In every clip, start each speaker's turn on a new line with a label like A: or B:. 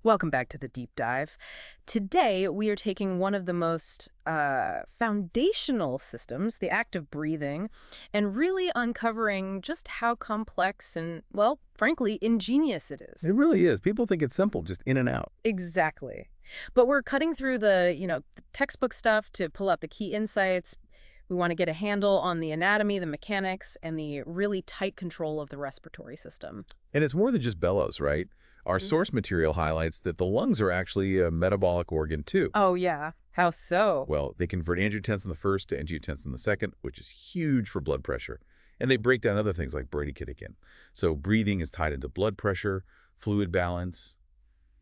A: Welcome back to the deep dive. Today, we are taking one of the most foundational systems, the act of breathing, and really uncovering just how complex and, well, frankly, ingenious it is.
B: It really is. People think it's simple, just in and out.
A: Exactly. But we're cutting through the textbook stuff to pull out the key insights. We want to get a handle on the anatomy, the mechanics, and the really tight control of the respiratory system.
B: And it's more than just bellows, right? Our source material highlights that the lungs are actually a metabolic organ too.
A: Oh, yeah. How so?
B: Well, they convert angiotensin the first to angiotensin the second, which is huge for blood pressure. And they break down other things like bradykinin. So breathing is tied into blood pressure, fluid balance.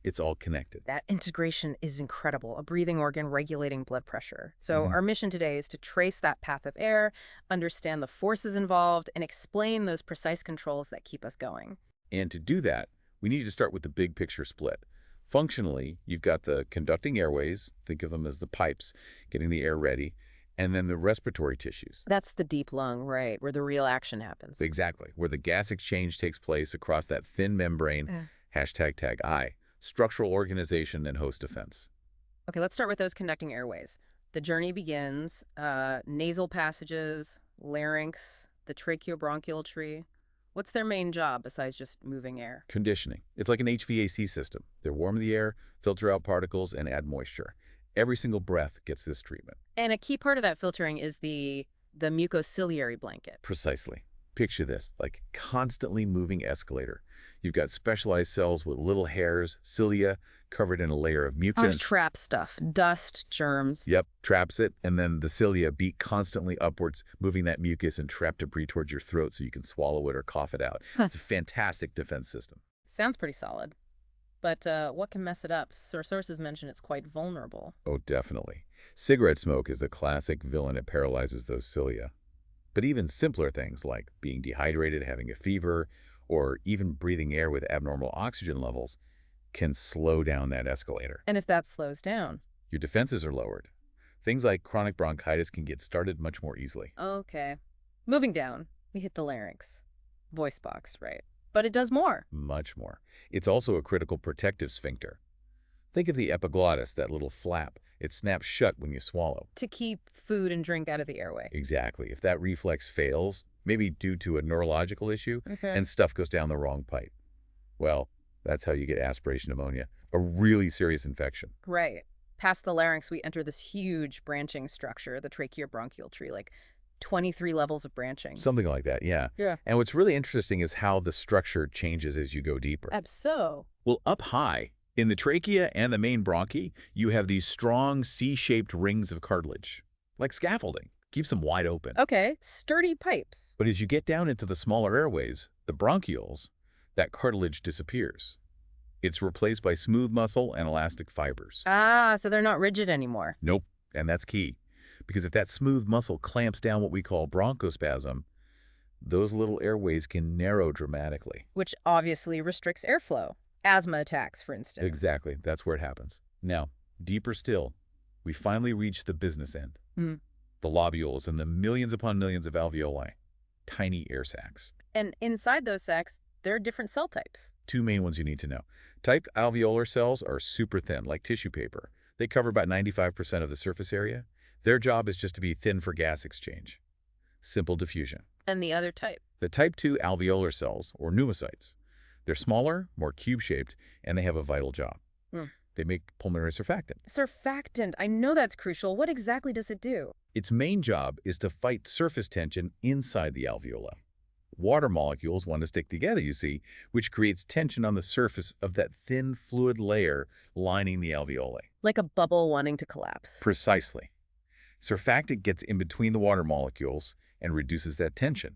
B: It's all connected.
A: That integration is incredible, a breathing organ regulating blood pressure. So our mission today is to trace that path of air, understand the forces involved, and explain those precise controls that keep us going.
B: And to do that, we need to start with the big picture split. Functionally, you've got the conducting airways, think of them as the pipes, getting the air ready, and then the respiratory tissues.
A: That's the deep lung, right, where the real action happens.
B: Exactly, where the gas exchange takes place across that thin membrane, hashtag tag I, structural organization and host defense.
A: Okay, let's start with those conducting airways. The journey begins, nasal passages, larynx, the tracheobronchial tree. What's their main job besides just moving air?
B: Conditioning. It's like an HVAC system. They warm the air, filter out particles, and add moisture. Every single breath gets this treatment.
A: And a key part of that filtering is the mucociliary blanket.
B: Precisely. Picture this, like constantly moving escalator. You've got specialized cells with little hairs, cilia, covered in a layer of mucus.
A: Trap stuff, dust, germs.
B: Yep, traps it, and then the cilia beat constantly upwards, moving that mucus and trap debris towards your throat so you can swallow it or cough it out. It's a fantastic defense system.
A: Sounds pretty solid. But what can mess it up? Sources mention it's quite vulnerable.
B: Oh, definitely. Cigarette smoke is the classic villain. It paralyzes those cilia. But even simpler things like being dehydrated, having a fever, or even breathing air with abnormal oxygen levels can slow down that escalator.
A: And if that slows down?
B: Your defenses are lowered. Things like chronic bronchitis can get started much more easily.
A: Okay. Moving down, we hit the larynx. Voice box, right? But it does more.
B: Much more. It's also a critical protective sphincter. Think of the epiglottis, that little flap. It snaps shut when you swallow.
A: To keep food and drink out of the airway.
B: Exactly. If that reflex fails, maybe due to a neurological issue, and stuff goes down the wrong pipe, well, that's how you get aspiration pneumonia, a really serious infection.
A: Right. Past the larynx, we enter this huge branching structure, the tracheobronchial tree, like 23 levels of branching.
B: Something like that, yeah.
A: Yeah.
B: And what's really interesting is how the structure changes as you go deeper.
A: So?
B: Well, up high, in the trachea and the main bronchi, you have these strong C-shaped rings of cartilage, like scaffolding. Keeps them wide open.
A: Okay, sturdy pipes.
B: But as you get down into the smaller airways, the bronchioles, that cartilage disappears. It's replaced by smooth muscle and elastic fibers.
A: So they're not rigid anymore.
B: Nope, and that's key. Because if that smooth muscle clamps down what we call bronchospasm, those little airways can narrow dramatically.
A: Which obviously restricts airflow. Asthma attacks, for instance.
B: Exactly, that's where it happens. Now, deeper still, we finally reach the business end. The lobules and the millions upon millions of alveoli, tiny air sacs.
A: And inside those sacs, there are different cell types.
B: Two main ones you need to know. Type alveolar cells are super thin, like tissue paper. They cover about 95% of the surface area. Their job is just to be thin for gas exchange. Simple diffusion.
A: And the other type?
B: The type 2 alveolar cells, or pneumocytes. They're smaller, more cube-shaped, and they have a vital job. They make pulmonary surfactant.
A: Surfactant, I know that's crucial. What exactly does it do?
B: Its main job is to fight surface tension inside the alveoli. Water molecules want to stick together, you see, which creates tension on the surface of that thin fluid layer lining the alveoli.
A: Like a bubble wanting to collapse.
B: Precisely. Surfactant gets in between the water molecules and reduces that tension.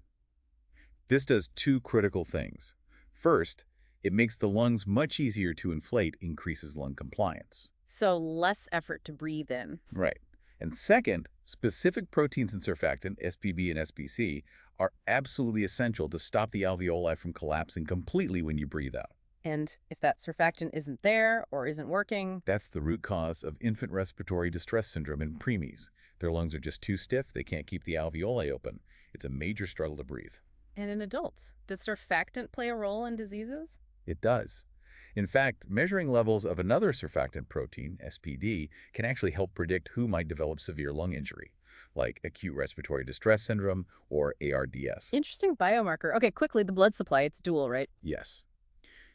B: This does two critical things. First, it makes the lungs much easier to inflate, increases lung compliance.
A: So less effort to breathe in.
B: Right. And second, specific proteins in surfactant, SPB and SBC, are absolutely essential to stop the alveoli from collapsing completely when you breathe out.
A: And if that surfactant isn't there or isn't working...
B: That's the root cause of infant respiratory distress syndrome in preemies. Their lungs are just too stiff, they can't keep the alveoli open. It's a major struggle to breathe.
A: And in adults, does surfactant play a role in diseases?
B: It does. In fact, measuring levels of another surfactant protein, SPD, can actually help predict who might develop severe lung injury, like acute respiratory distress syndrome or ARDS.
A: Interesting biomarker. Okay, quickly, the blood supply, it's dual, right?
B: Yes.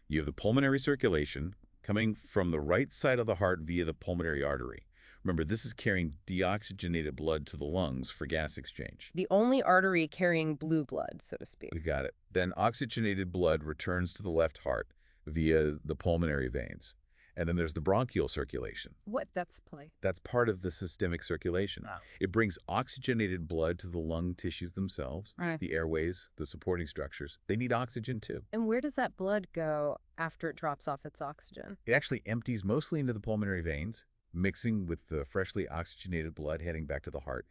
B: You have the pulmonary circulation coming from the right side of the heart via the pulmonary artery. Remember, this is carrying deoxygenated blood to the lungs for gas exchange.
A: The only artery carrying blue blood, so to
B: We
A: speak.
B: got it. Then oxygenated blood returns to the left heart via the pulmonary veins. And then there's the bronchial circulation.
A: What? That's play.
B: That's part of the systemic circulation.
A: Wow.
B: It brings oxygenated blood to the lung tissues themselves,
A: Right.
B: the airways, the supporting structures. They need oxygen too.
A: And where does that blood go after it drops off its oxygen?
B: It actually empties mostly into the pulmonary veins, mixing with the freshly oxygenated blood heading back to the heart.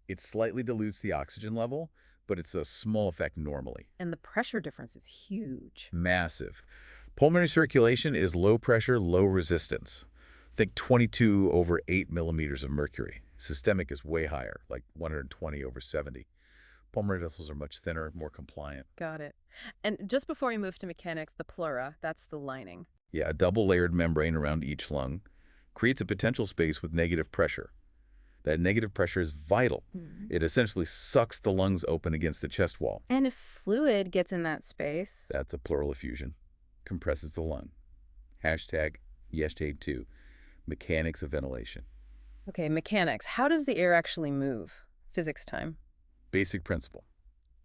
B: It slightly dilutes the oxygen level, but it's a small effect normally.
A: And the pressure difference is huge.
B: Massive. Pulmonary circulation is low pressure, low resistance. Think 22 over 8 millimeters of mercury. Systemic is way higher, like 120 over 70. Pulmonary vessels are much thinner, more compliant.
A: Got it. And just before we move to mechanics, the pleura, that's the lining.
B: Yeah, a double-layered membrane around each lung creates a potential space with negative pressure. That negative pressure is vital. It essentially sucks the lungs open against the chest wall.
A: And if fluid gets in that space,
B: That's a pleural effusion. Compresses the lung. Hashtag YesTape2. Mechanics of ventilation.
A: okay, mechanics. How does the air actually move? Physics time.
B: Basic principle.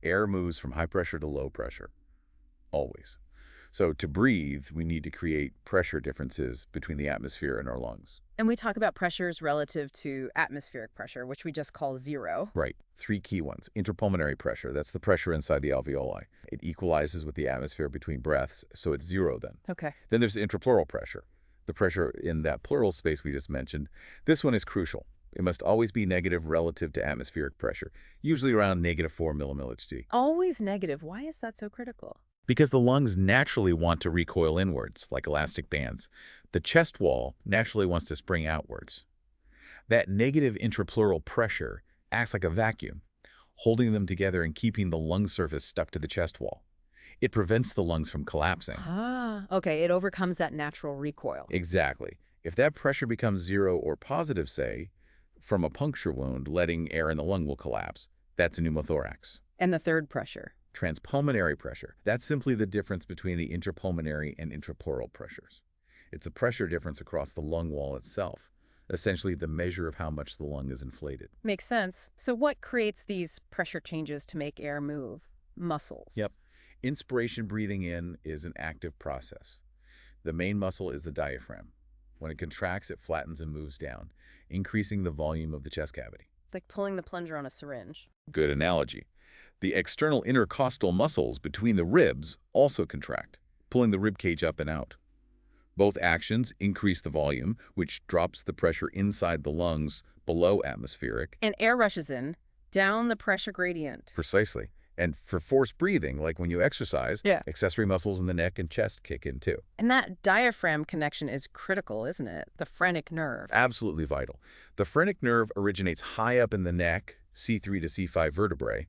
B: Air moves from high pressure to low pressure. Always. So to breathe, we need to create pressure differences between the atmosphere and our lungs.
A: And we talk about pressures relative to atmospheric pressure, which we just call zero.
B: Right. Three key ones. Interpulmonary pressure. That's the pressure inside the alveoli. It equalizes with the atmosphere between breaths, so it's zero then.
A: Okay.
B: Then there's intrapleural pressure. The pressure in that pleural space we just mentioned. This one is crucial. It must always be negative relative to atmospheric pressure, usually around -4 mmHg.
A: Always negative. Why is that so critical?
B: Because the lungs naturally want to recoil inwards, like elastic bands. The chest wall naturally wants to spring outwards. That negative intrapleural pressure acts like a vacuum, holding them together and keeping the lung surface stuck to the chest wall. It prevents the lungs from collapsing.
A: Okay, it overcomes that natural recoil.
B: Exactly. If that pressure becomes zero or positive, say, from a puncture wound, letting air in the lung will collapse. That's a pneumothorax.
A: And the third pressure.
B: Transpulmonary pressure. That's simply the difference between the intrapulmonary and intrapleural pressures. It's a pressure difference across the lung wall itself, essentially the measure of how much the lung is inflated.
A: Makes sense. So what creates these pressure changes to make air move? Muscles.
B: Yep. Inspiration breathing in is an active process. The main muscle is the diaphragm. When it contracts, it flattens and moves down, increasing the volume of the chest cavity.
A: Like pulling the plunger on a syringe.
B: Good analogy. The external intercostal muscles between the ribs also contract, pulling the rib cage up and out. Both actions increase the volume, which drops the pressure inside the lungs below atmospheric.
A: And air rushes in, down the pressure gradient.
B: Precisely. And for forced breathing, like when you exercise,
A: Yeah.
B: accessory muscles in the neck and chest kick in too.
A: And that diaphragm connection is critical, isn't it? The phrenic nerve.
B: Absolutely vital. The phrenic nerve originates high up in the neck, C3 to C5 vertebrae.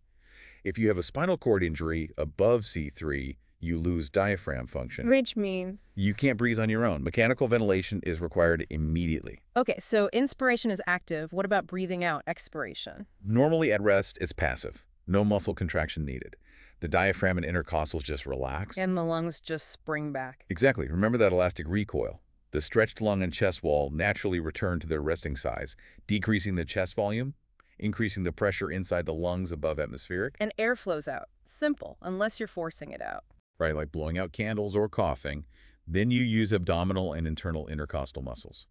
B: If you have a spinal cord injury above C3, you lose diaphragm function.
A: Which means?
B: You can't breathe on your own. Mechanical ventilation is required immediately.
A: Okay, so inspiration is active. What about breathing out, expiration?
B: Normally at rest, it's passive. No muscle contraction needed. The diaphragm and intercostals just relax.
A: And the lungs just spring back.
B: Exactly. Remember that elastic recoil. The stretched lung and chest wall naturally return to their resting size, decreasing the chest volume, increasing the pressure inside the lungs above atmospheric.
A: And air flows out. Simple, unless you're forcing it out.
B: Right, like blowing out candles or coughing. Then you use abdominal and internal intercostal muscles.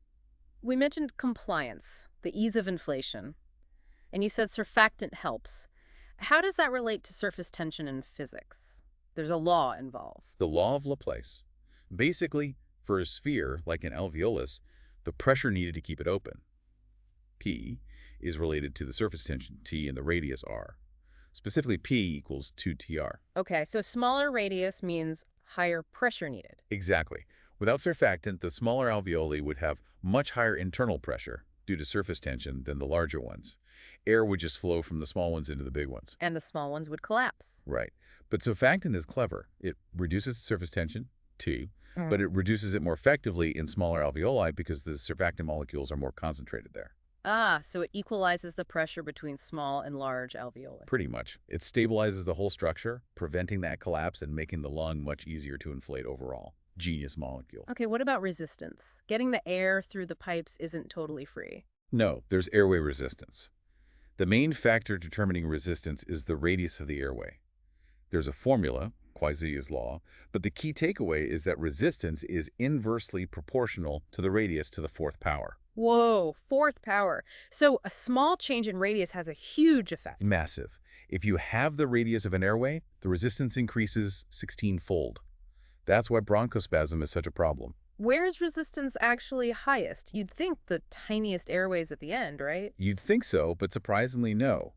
A: We mentioned compliance, the ease of inflation. And you said surfactant helps. How does that relate to surface tension in physics? There's a law involved.
B: The law of Laplace. Basically, for a sphere, like an alveolus, the pressure needed to keep it open, P, is related to the surface tension, T, and the radius, R. Specifically, P equals 2TR.
A: Okay, so smaller radius means higher pressure needed.
B: Exactly. Without surfactant, the smaller alveoli would have much higher internal pressure due to surface tension than the larger ones. Air would just flow from the small ones into the big ones.
A: And the small ones would collapse.
B: Right. But surfactant is clever. It reduces the surface tension, T, but it reduces it more effectively in smaller alveoli because the surfactant molecules are more concentrated there.
A: Ah, so it equalizes the pressure between small and large alveoli.
B: Pretty much. It stabilizes the whole structure, preventing that collapse and making the lung much easier to inflate overall. Genius molecule.
A: Okay, what about resistance? Getting the air through the pipes isn't totally free.
B: No, there's airway resistance. The main factor determining resistance is the radius of the airway. There's a formula, Quasi's law, but the key takeaway is that resistance is inversely proportional to the radius to the fourth power.
A: Whoa, fourth power. So a small change in radius has a huge effect.
B: Massive. If you have the radius of an airway, the resistance increases 16-fold. That's why bronchospasm is such a problem.
A: Where's resistance actually highest? You'd think the tiniest airways at the end, right?
B: You'd think so, but surprisingly no.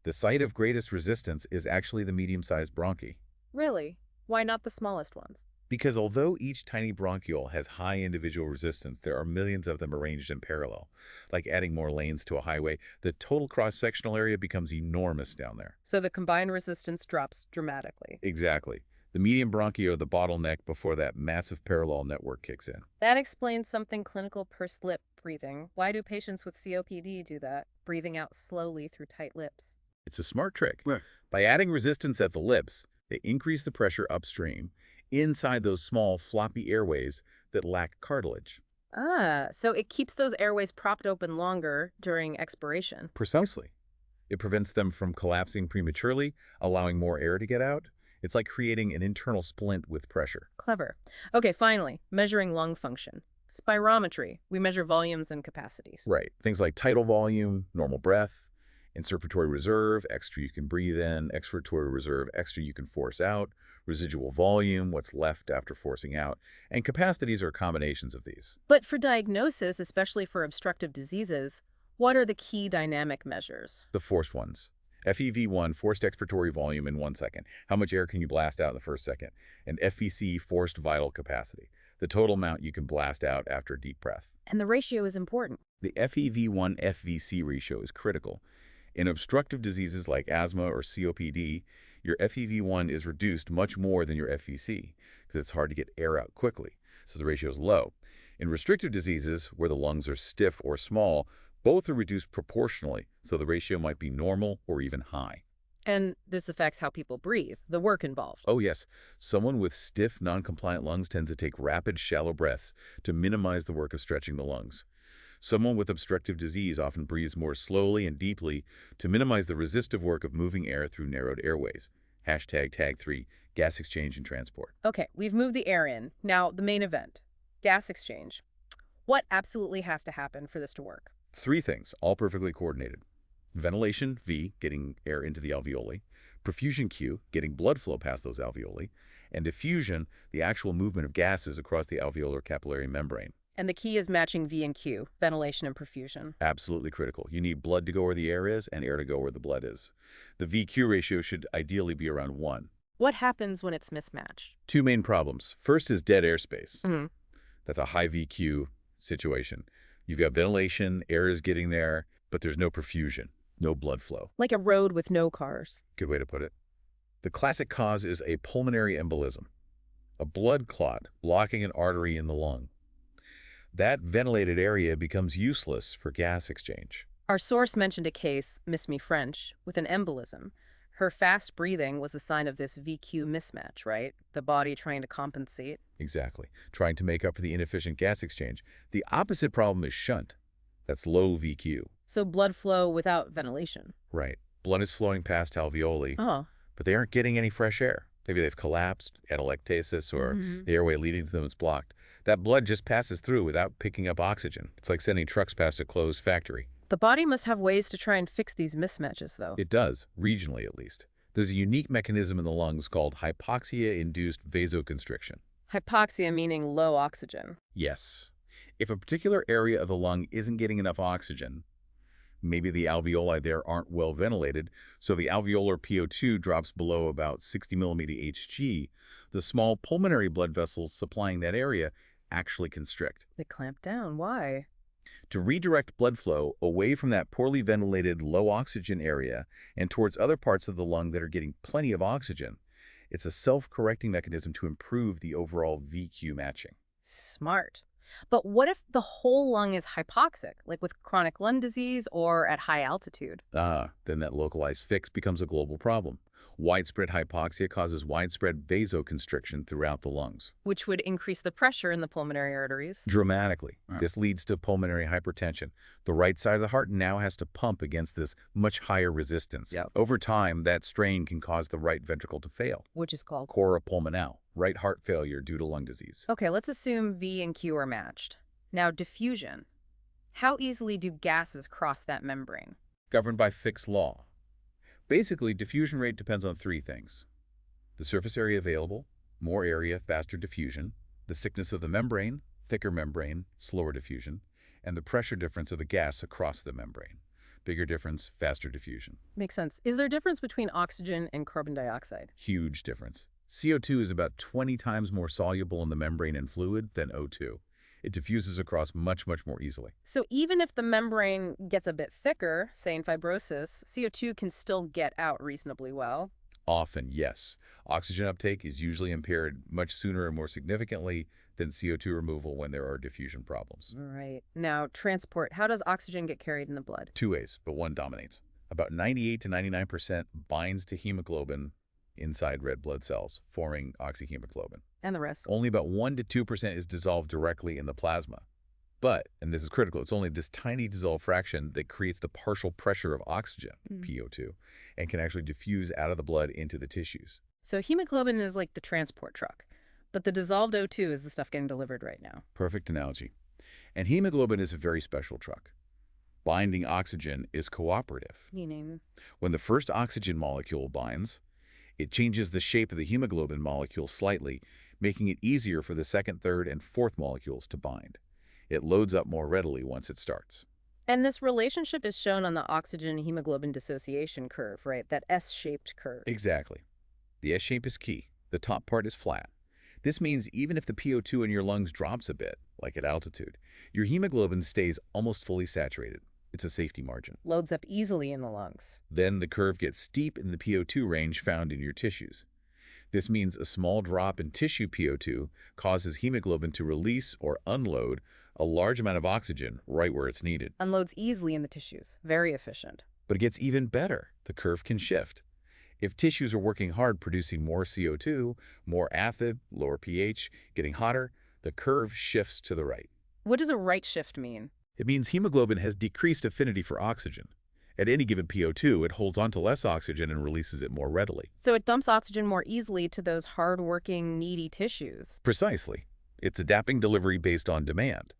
B: The site of greatest resistance is actually the medium-sized bronchi.
A: Really? Why not the smallest ones?
B: Because although each tiny bronchiole has high individual resistance, there are millions of them arranged in parallel. Like adding more lanes to a highway, the total cross-sectional area becomes enormous down there.
A: So the combined resistance drops dramatically.
B: Exactly. The medium bronchi are the bottleneck before that massive parallel network kicks in.
A: That explains something clinical pursed lip breathing. Why do patients with COPD do that? Breathing out slowly through tight lips.
B: It's a smart trick.
C: Yeah.
B: By adding resistance at the lips, they increase the pressure upstream inside those small floppy airways that lack cartilage.
A: Ah, so it keeps those airways propped open longer during expiration.
B: Precisely. It prevents them from collapsing prematurely, allowing more air to get out. It's like creating an internal splint with pressure.
A: Clever. Okay, finally, measuring lung function. Spirometry. We measure volumes and capacities.
B: Right. Things like tidal volume, normal breath, inspiratory reserve, extra you can breathe in, expiratory reserve, extra you can force out, residual volume, what's left after forcing out, and capacities are combinations of these.
A: But for diagnosis, especially for obstructive diseases, what are the key dynamic measures?
B: The forced ones. FEV1, forced expiratory volume in 1 second. How much air can you blast out in the first second? And FVC, forced vital capacity. The total amount you can blast out after a deep breath.
A: And the ratio is important.
B: The FEV1-FVC ratio is critical. In obstructive diseases like asthma or COPD, your FEV1 is reduced much more than your FVC because it's hard to get air out quickly, so the ratio is low. In restrictive diseases, where the lungs are stiff or small, both are reduced proportionally, so the ratio might be normal or even high.
A: And this affects how people breathe, the work involved.
B: Oh yes, someone with stiff, non-compliant lungs tends to take rapid, shallow breaths to minimize the work of stretching the lungs. Someone with obstructive disease often breathes more slowly and deeply to minimize the resistive work of moving air through narrowed airways. Tag 3, gas exchange and transport.
A: Okay, we've moved the air in. Now, the main event, gas exchange. What absolutely has to happen for this to work?
B: 3 things, all perfectly coordinated. Ventilation, V, getting air into the alveoli. Perfusion, Q, getting blood flow past those alveoli. And diffusion, the actual movement of gases across the alveolar capillary membrane.
A: And the key is matching V and Q, ventilation and perfusion.
B: Absolutely critical. You need blood to go where the air is and air to go where the blood is. The VQ ratio should ideally be around 1.
A: What happens when it's mismatched?
B: 2 main problems. First is dead airspace.
A: Mm-hmm.
B: That's a high VQ situation. You've got ventilation, air is getting there, but there's no perfusion, no blood flow.
A: Like a road with no cars.
B: Good way to put it. The classic cause is a pulmonary embolism, a blood clot blocking an artery in the lung. That ventilated area becomes useless for gas exchange.
A: Our source mentioned a case, Miss Me French, with an embolism. Her fast breathing was a sign of this VQ mismatch, right? The body trying to compensate.
B: Exactly. Trying to make up for the inefficient gas exchange. The opposite problem is shunt. That's low VQ.
A: So blood flow without ventilation.
B: Right. Blood is flowing past alveoli,
A: Oh.
B: but they aren't getting any fresh air. Maybe they've collapsed, atelectasis, or the airway leading to them is blocked. That blood just passes through without picking up oxygen. It's like sending trucks past a closed factory.
A: The body must have ways to try and fix these mismatches, though.
B: It does, regionally at least. There's a unique mechanism in the lungs called hypoxia-induced vasoconstriction.
A: Hypoxia meaning low oxygen.
B: Yes. If a particular area of the lung isn't getting enough oxygen, maybe the alveoli there aren't well ventilated, so the alveolar PO2 drops below about 60 millimeter Hg, the small pulmonary blood vessels supplying that area actually constrict.
A: They clamp down. Why?
B: To redirect blood flow away from that poorly ventilated low oxygen area and towards other parts of the lung that are getting plenty of oxygen, It's a self-correcting mechanism to improve the overall VQ matching.
A: Smart. But what if the whole lung is hypoxic, like with chronic lung disease or at high altitude?
B: Then that localized fix becomes a global problem. Widespread hypoxia causes widespread vasoconstriction throughout the lungs.
A: Which would increase the pressure in the pulmonary arteries.
B: Dramatically.
C: Right.
B: This leads to pulmonary hypertension. The right side of the heart now has to pump against this much higher resistance.
A: Yep.
B: Over time, that strain can cause the right ventricle to fail.
A: Which is called.
B: Cora pulmonale, right heart failure due to lung disease.
A: Okay, let's assume V and Q are matched. Now, diffusion. How easily do gases cross that membrane?
B: Governed by Fick's law. Basically, diffusion rate depends on three things: the surface area available, more area, faster diffusion; the thickness of the membrane, thicker membrane, slower diffusion; and the pressure difference of the gas across the membrane. Bigger difference, faster diffusion.
A: Makes sense. Is there a difference between oxygen and carbon dioxide?
B: Huge difference. CO2 is about 20 times more soluble in the membrane and fluid than O2. It diffuses across much, much more easily.
A: So even if the membrane gets a bit thicker, say in fibrosis, CO2 can still get out reasonably well.
B: Often, yes. Oxygen uptake is usually impaired much sooner and more significantly than CO2 removal when there are diffusion problems.
A: Right. Now, transport. How does oxygen get carried in the blood?
B: Two ways, but one dominates. About 98 to 99% binds to hemoglobin inside red blood cells, forming oxyhemoglobin.
A: And the rest?
B: Only about 1 to 2% is dissolved directly in the plasma. But, and this is critical, it's only this tiny dissolved fraction that creates the partial pressure of oxygen, PO2, and can actually diffuse out of the blood into the tissues.
A: So hemoglobin is like the transport truck, but the dissolved O2 is the stuff getting delivered right now.
B: Perfect analogy. And hemoglobin is a very special truck. Binding oxygen is cooperative.
A: Meaning?
B: When the first oxygen molecule binds, it changes the shape of the hemoglobin molecule slightly, making it easier for the second, third, and fourth molecules to bind. It loads up more readily once it starts.
A: And this relationship is shown on the oxygen-hemoglobin dissociation curve, right? That S-shaped curve.
B: Exactly. The S shape is key. The top part is flat. This means even if the PO2 in your lungs drops a bit, like at altitude, your hemoglobin stays almost fully saturated. It's a safety margin.
A: Loads up easily in the lungs.
B: Then the curve gets steep in the PO2 range found in your tissues. This means a small drop in tissue PO2 causes hemoglobin to release or unload a large amount of oxygen right where it's needed.
A: Unloads easily in the tissues. Very efficient.
B: But it gets even better. The curve can shift. If tissues are working hard producing more CO2, more AFib, lower pH, getting hotter, the curve shifts to the right.
A: What does a right shift mean?
B: It means hemoglobin has decreased affinity for oxygen. At any given PO2, it holds onto less oxygen and releases it more readily.
A: So it dumps oxygen more easily to those hard-working, needy tissues.
B: Precisely. It's adapting delivery based on demand.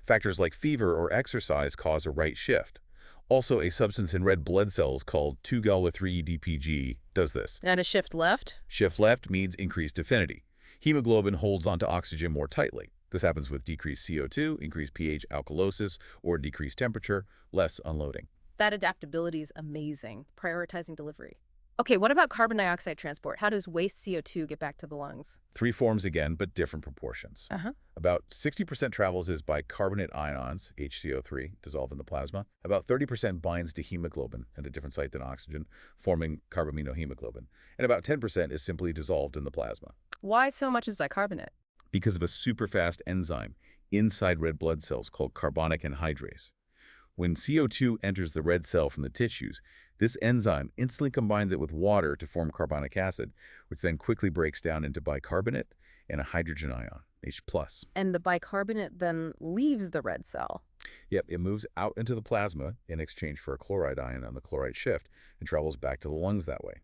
B: Factors like fever or exercise cause a right shift. Also, a substance in red blood cells called 2-gala-3-DPG does this.
A: And a shift left?
B: Shift left means increased affinity. Hemoglobin holds onto oxygen more tightly. This happens with decreased CO2, increased pH alkalosis, or decreased temperature, less unloading.
A: That adaptability is amazing. Prioritizing delivery. Okay, what about carbon dioxide transport? How does waste CO2 get back to the lungs?
B: Three forms again, but different proportions. About 60% travels as bicarbonate ions, HCO3, dissolved in the plasma. About 30% binds to hemoglobin at a different site than oxygen, forming carbaminohemoglobin. And about 10% is simply dissolved in the plasma.
A: Why so much is bicarbonate?
B: Because of a super-fast enzyme inside red blood cells called carbonic anhydrase. When CO2 enters the red cell from the tissues, this enzyme instantly combines it with water to form carbonic acid, which then quickly breaks down into bicarbonate and a hydrogen ion, H+.
A: And the bicarbonate then leaves the red cell.
B: Yep, it moves out into the plasma in exchange for a chloride ion on the chloride shift and travels back to the lungs that way.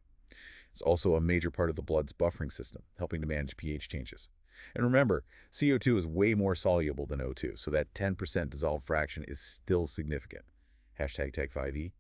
B: It's also a major part of the blood's buffering system, helping to manage pH changes. And remember, CO2 is way more soluble than O2, so that 10% dissolved fraction is still significant. #Tag5E,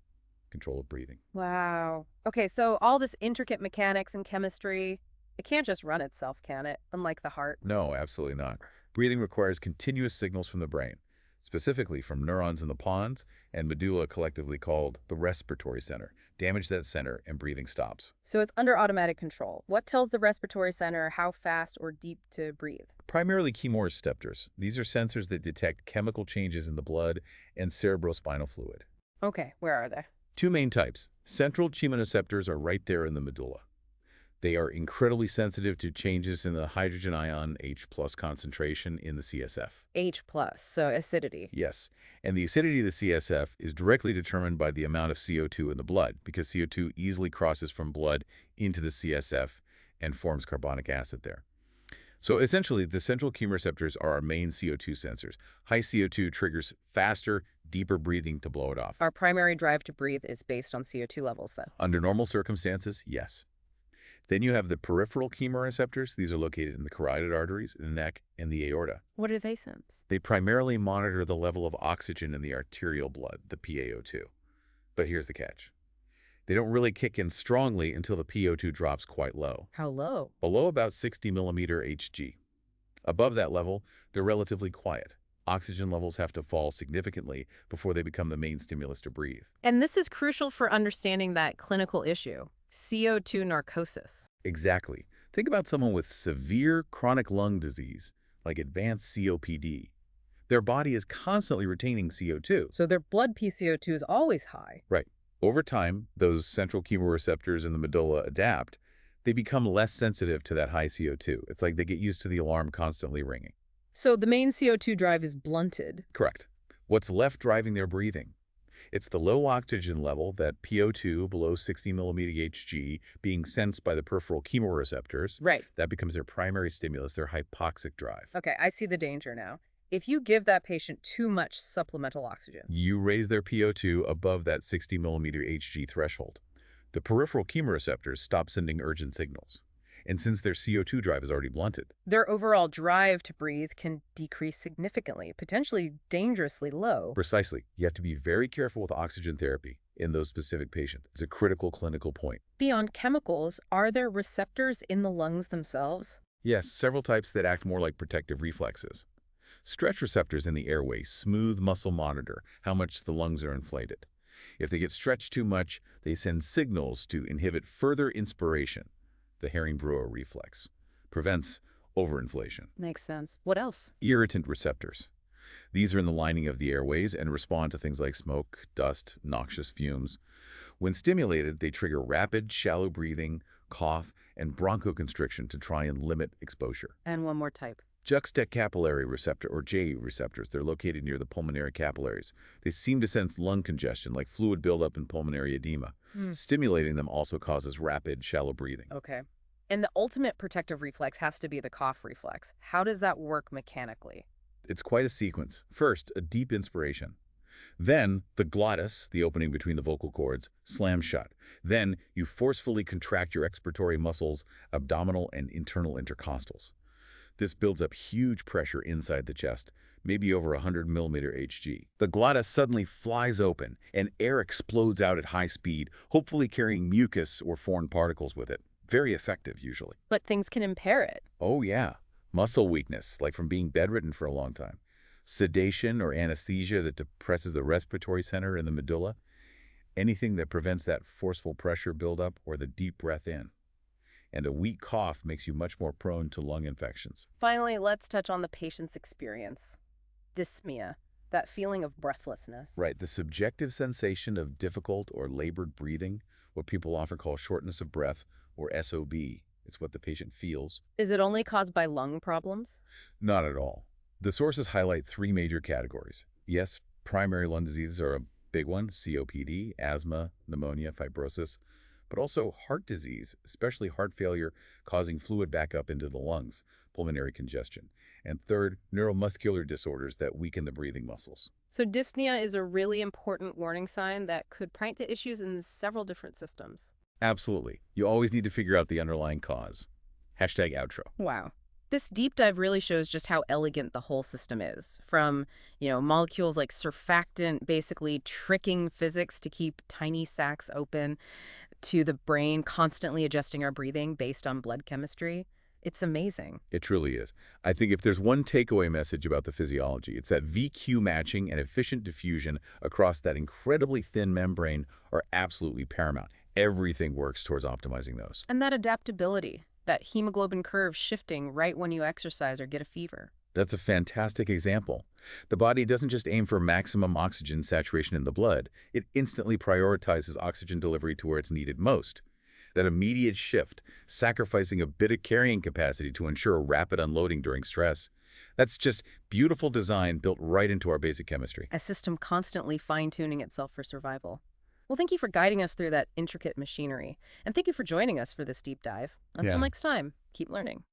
B: control of breathing.
A: Wow. Okay, so all this intricate mechanics and chemistry, it can't just run itself, can it? Unlike the heart.
B: No, absolutely not. Breathing requires continuous signals from the brain, specifically from neurons in the pons and medulla, collectively called the respiratory center. Damage that center and breathing stops.
A: So it's under automatic control. What tells the respiratory center how fast or deep to breathe?
B: Primarily chemoreceptors. These are sensors that detect chemical changes in the blood and cerebrospinal fluid.
A: Okay, where are they?
B: Two main types. Central chemoreceptors are right there in the medulla. They are incredibly sensitive to changes in the hydrogen ion H+ concentration in the CSF.
A: H+, so acidity.
B: Yes, and the acidity of the CSF is directly determined by the amount of CO2 in the blood, because CO2 easily crosses from blood into the CSF and forms carbonic acid there. So essentially, the central chemoreceptors are our main CO2 sensors. High CO2 triggers faster, deeper breathing to blow it off.
A: Our primary drive to breathe is based on CO2 levels, then.
B: Under normal circumstances, yes. Then you have the peripheral chemoreceptors. These are located in the carotid arteries, the neck, and the aorta.
A: What do they sense?
B: They primarily monitor the level of oxygen in the arterial blood, the PaO2. But here's the catch. They don't really kick in strongly until the PO2 drops quite low,
A: How low?
B: below about 60 millimeter Hg. Above that level, they're relatively quiet. Oxygen levels have to fall significantly before they become the main stimulus to breathe.
A: And this is crucial for understanding that clinical issue, CO2 narcosis.
B: Exactly. Think about someone with severe chronic lung disease, like advanced COPD. Their body is constantly retaining CO2.
A: So their blood PCO2 is always high.
B: Right. Over time, those central chemoreceptors in the medulla adapt. They become less sensitive to that high CO2. It's like they get used to the alarm constantly ringing.
A: So the main CO2 drive is blunted.
B: Correct. What's left driving their breathing? It's the low oxygen level, that PO2 below 60 millimeter Hg, being sensed by the peripheral chemoreceptors.
A: Right.
B: That becomes their primary stimulus, their hypoxic drive.
A: Okay, I see the danger now. If you give that patient too much supplemental oxygen.
B: You raise their PO2 above that 60 millimeter Hg threshold. The peripheral chemoreceptors stop sending urgent signals. And since their CO2 drive is already blunted,
A: Their overall drive to breathe can decrease significantly, potentially dangerously low.
B: precisely, you have to be very careful with oxygen therapy in those specific patients. It's a critical clinical point.
A: Beyond chemicals, are there receptors in the lungs themselves?
B: Yes, several types that act more like protective reflexes. Stretch receptors in the airway smooth muscle monitor how much the lungs are inflated. If they get stretched too much, they send signals to inhibit further inspiration. The Herring-Brewer reflex prevents overinflation.
A: Makes sense. What else?
B: Irritant receptors. These are in the lining of the airways and respond to things like smoke, dust, noxious fumes. When stimulated, they trigger rapid, shallow breathing, cough, and bronchoconstriction to try and limit exposure.
A: And one more type.
B: Juxtacapillary receptor, or J receptors, they're located near the pulmonary capillaries. They seem to sense lung congestion, like fluid buildup and pulmonary edema. Stimulating them also causes rapid, shallow breathing.
A: Okay. And the ultimate protective reflex has to be the cough reflex. How does that work mechanically?
B: It's quite a sequence. First, a deep inspiration. Then, the glottis, the opening between the vocal cords, slams shut. Then, you forcefully contract your expiratory muscles, abdominal and internal intercostals. This builds up huge pressure inside the chest, maybe over 100 millimeter Hg. The glottis suddenly flies open, and air explodes out at high speed, hopefully carrying mucus or foreign particles with it. Very effective, usually.
A: But things can impair it.
B: Oh, yeah. Muscle weakness, like from being bedridden for a long time. Sedation or anesthesia that depresses the respiratory center in the medulla. Anything that prevents that forceful pressure buildup or the deep breath in. And a weak cough makes you much more prone to lung infections.
A: Finally, let's touch on the patient's experience. Dyspnea, that feeling of breathlessness.
B: Right, the subjective sensation of difficult or labored breathing, what people often call shortness of breath, or SOB. It's what the patient feels.
A: Is it only caused by lung problems?
B: Not at all. The sources highlight three major categories. Yes, primary lung diseases are a big one, COPD, asthma, pneumonia, fibrosis, but also heart disease, especially heart failure causing fluid back up into the lungs, pulmonary congestion. And third, neuromuscular disorders that weaken the breathing muscles.
A: So dyspnea is a really important warning sign that could point to issues in several different systems.
B: Absolutely. You always need to figure out the underlying cause. #outro.
A: Wow. This deep dive really shows just how elegant the whole system is. From, molecules like surfactant basically tricking physics to keep tiny sacs open, to the brain constantly adjusting our breathing based on blood chemistry. It's amazing.
B: It truly is. I think if there's one takeaway message about the physiology, it's that VQ matching and efficient diffusion across that incredibly thin membrane are absolutely paramount. Everything works towards optimizing those.
A: And that adaptability, that hemoglobin curve shifting right when you exercise or get a fever.
B: That's a fantastic example. The body doesn't just aim for maximum oxygen saturation in the blood. It instantly prioritizes oxygen delivery to where it's needed most. that immediate shift, sacrificing a bit of carrying capacity to ensure a rapid unloading during stress. That's just beautiful design built right into our basic chemistry.
A: A system constantly fine-tuning itself for survival. Well, thank you for guiding us through that intricate machinery. And thank you for joining us for this deep dive. Until
B: Yeah.
A: next time, keep learning.